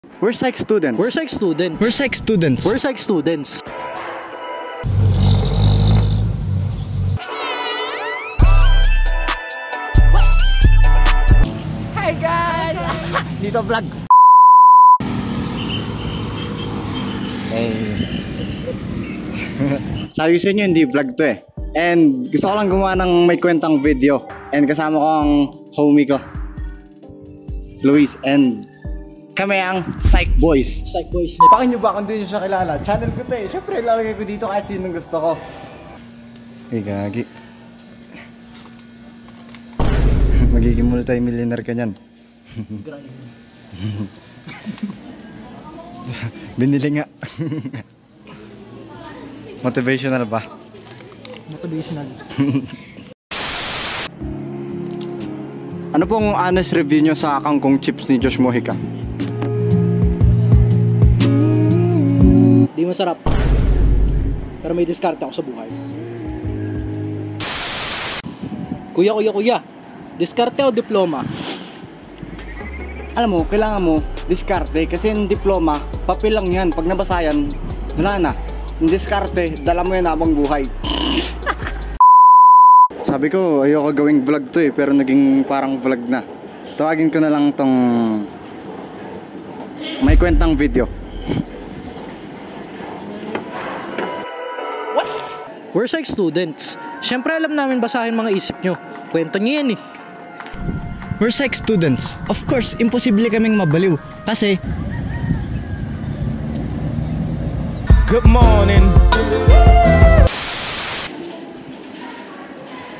We're psych students. We're psych students. We're psych students. We're psych students. Hi guys! Dito vlog. Hey. Sabi sa inyo hindi vlog to eh. And gusto ko lang gumawa ng may kwentang video. And kasama ko ang homie ko, Luis, and kami ang Psych Boys. Psych Boys. Pakin nyo ba kung di nyo siya kilala? Channel ko to eh. Siyempre lalagay ko dito kahit sinong gusto ko. Ay gagi. Magiging multi-millionaire ka nyan. Binili nga. Motivational ba? Motivational. Ano pong honest review nyo sa kangkong chips ni Josh Mojica? Di masarap. Pero may diskarte ako sa buhay. Kuya. Diskarte o diploma? Alam mo, kailangan mo diskarte kasi yung diploma, papel lang yan. Pag nabasa yan, wala na. Yung diskarte, dala mo yan habang buhay. Sabi ko, ayoko gawing vlog to eh, pero naging parang vlog na. Tawagin ko na lang tong may kwentang video. We're psych students. Siyempre alam namin basahin mga isip nyo. Kwento nyo yan eh. We're psych students. Of course, imposible kaming mabaliw. Kasi good morning.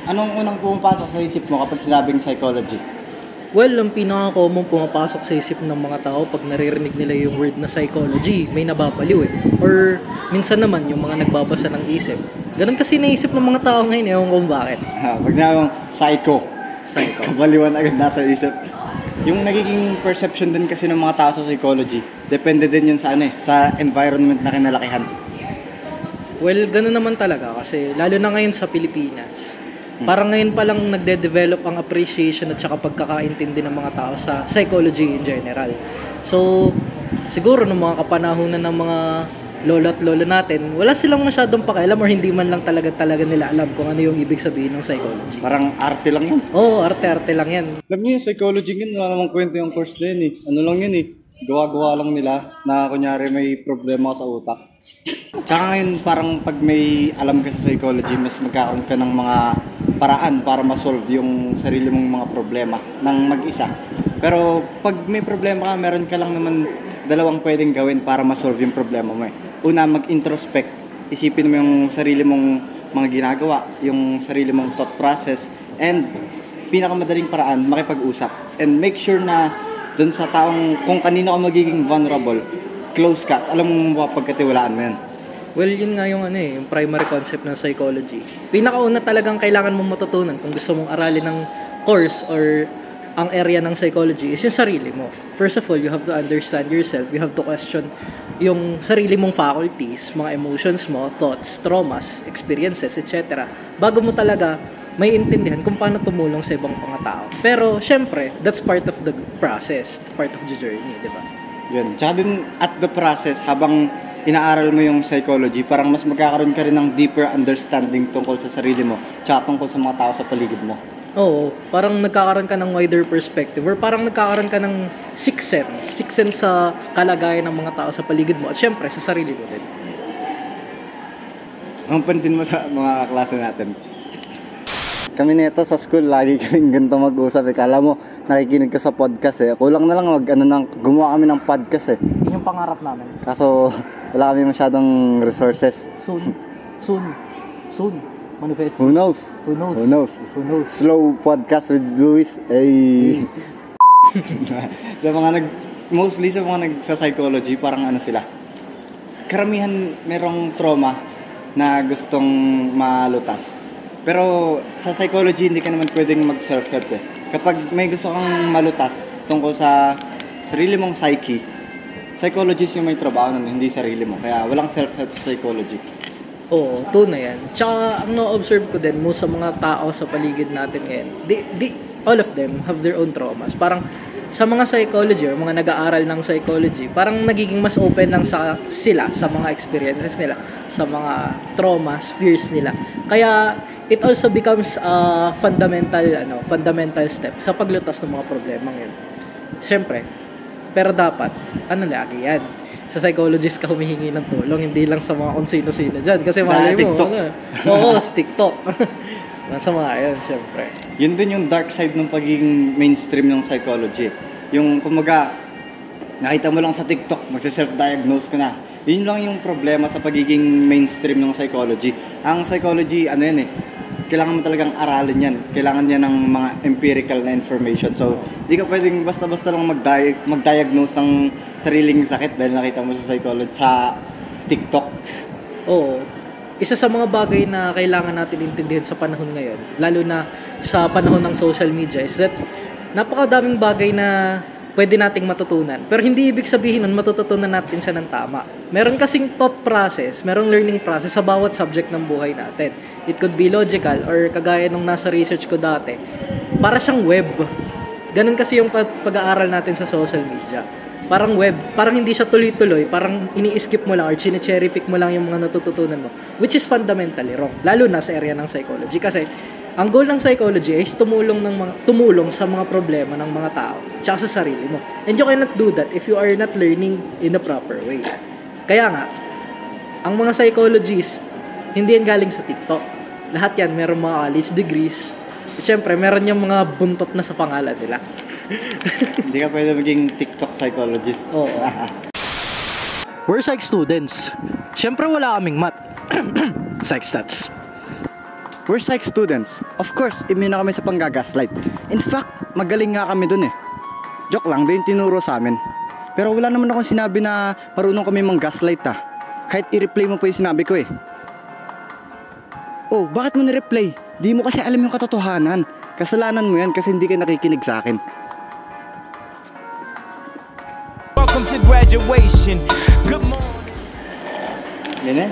Anong unang pumapasok sa isip mo kapag sinabing psychology? Well, ang pinaka-common pumapasok sa isip ng mga tao pag naririnig nila yung word na psychology, may nababaliw eh. Or minsan naman yung mga nagbabasa ng isip. Ganun kasi naisip ng mga tao ngayon, ewan kung bakit. Pag sinabing psycho, kabaliwan agad nasa isip. Yung nagiging perception din kasi ng mga tao sa psychology, depende din yun sa sa environment na kinalakihan. Well, ganun naman talaga kasi lalo na ngayon sa Pilipinas. Parang ngayon pa lang nagde-develop ang appreciation at saka pagkakaintindi ng mga tao sa psychology in general. So, siguro ng mga kapanahunan ng mga lolo at lolo natin, wala silang masyadong pakialam or hindi man lang talaga nila alam kung ano yung ibig sabihin ng psychology. Parang arte lang yun. Oo, arte-arte lang yan. Alam niyo yung psychology yun, wala namang kwento yung course din eh. Ano lang yun eh, gawa-gawa lang nila na kunyari may problema ka sa utak. Tsaka ngayon parang pag may alam ka sa psychology, mas magkakaroon ka ng mga paraan para ma-solve yung sarili mong mga problema ng mag-isa. Pero pag may problema ka, meron ka lang naman dalawang pwedeng gawin para ma-solve yung problema mo eh. Una, mag-introspect. Isipin mo yung sarili mong mga ginagawa, yung sarili mong thought process, and pinakamadaling paraan, makipag-usap. And make sure na dun sa taong, kung kanino ka magiging vulnerable, close ka, alam mo mapagkatiwalaan mo yan. Well, yun nga yung yung primary concept ng psychology. Pinakauna talagang kailangan mong matutunan kung gusto mong aralin ng course or ang area ng psychology is yung sarili mo. First of all, you have to understand yourself. You have to question yung sarili mong faculties, mga emotions mo, thoughts, traumas, experiences, etc. Bago mo talaga may intindihan kung paano tumulong sa ibang mga tao. Pero, syempre, that's part of the process, part of the journey, di ba? Yun. Tsaka din at the process, habang inaaral mo yung psychology, parang mas magkakaroon ka rin ng deeper understanding tungkol sa sarili mo, tsaka tungkol sa mga tao sa paligid mo. Oo, parang nagkakaroon ka ng wider perspective or parang nagkakaroon ka ng sixth sense sa kalagayan ng mga tao sa paligid mo at syempre sa sarili mo din. Ang pansin mo sa mga klase natin, kami nito sa school, lagi kaming ganito mag-usap eh. Kala mo, nakikinig ka sa podcast eh. Kulang na lang gumawa kami ng podcast eh. Yun yung pangarap namin. Kaso, wala kami masyadong resources. Soon. Manifest. Who knows? Slow podcast with Luis. Ay. Mostly sa mga nagsa-psychology, parang sila. Karamihan merong trauma na gustong malutas. Pero sa psychology, hindi ka naman pwedeng mag-self-help eh. Kapag may gusto kang malutas tungkol sa sarili mong psyche, psychologist yung may trabaho nun, hindi sarili mo. Kaya walang self-help psychology. Oo, tunay yan. Tsaka, ang na-observe ko din mo sa mga tao sa paligid natin ngayon, all of them have their own traumas. Parang, sa mga psychology or mga nag-aaral ng psychology, parang nagiging mas open lang sila sa mga experiences nila, sa mga traumas, fears nila. Kaya it also becomes a fundamental step sa paglutas ng mga problemang yun. Siyempre, pero dapat, lagi yan? Sa psychologist ka humihingi ng tulong, hindi lang sa mga kung sino-sino dyan. Kasi malay mo, sa TikTok. Sa mga yun, syempre. Yun din yung dark side ng pagiging mainstream ng psychology. Yung, kumaga, nakita mo lang sa TikTok, magsa-self-diagnose ka na. Yun lang yung problema sa pagiging mainstream ng psychology. Ang psychology, kailangan mo talagang aralin yan. Kailangan yan ng mga empirical na information. So, di ka pwedeng basta-basta lang mag-diagnose ng sariling sakit dahil nakita mo sa psychology, sa TikTok. Oo. Isa sa mga bagay na kailangan natin intindihin sa panahon ngayon, lalo na sa panahon ng social media, is that napakadaming bagay na pwede nating matutunan. Pero hindi ibig sabihin nun matututunan natin siya ng tama. Meron kasing thought process, merong learning process sa bawat subject ng buhay natin. It could be logical or kagaya nung nasa research ko dati, para siyang web. Ganun kasi yung pag-aaral natin sa social media. Parang web, parang hindi siya tuloy-tuloy, parang ini-skip mo lang or chine-cherry pick mo lang yung mga natututunan mo, which is fundamentally wrong, lalo na sa area ng psychology. Kasi ang goal ng psychology is tumulong sa mga problema ng mga tao tsaka sa sarili mo. And you cannot do that if you are not learning in the proper way. Kaya nga, ang mga psychologists, hindi yan galing sa TikTok. Lahat yan, meron mga college degrees. Siyempre, meron yung mga buntot na sa pangalan nila. Hindi ka pwede maging TikTok psychologist. Oo. We're psych students. Siyempre, wala kaming math. Psych stats. We're psych students. Of course, immune na kami sa panggagaslight. In fact, magaling nga kami dun eh. Joke lang, din tinuro sa amin. Pero wala naman akong sinabi na marunong kami mang-gaslight ah. Kahit i-replay mo pa yung sinabi ko eh. Oh, bakit mo ni-replay? Di mo kasi alam yung katotohanan. Kasalanan mo yan kasi hindi ka nakikinig sa akin. Welcome to graduation. Good morning. Yan eh.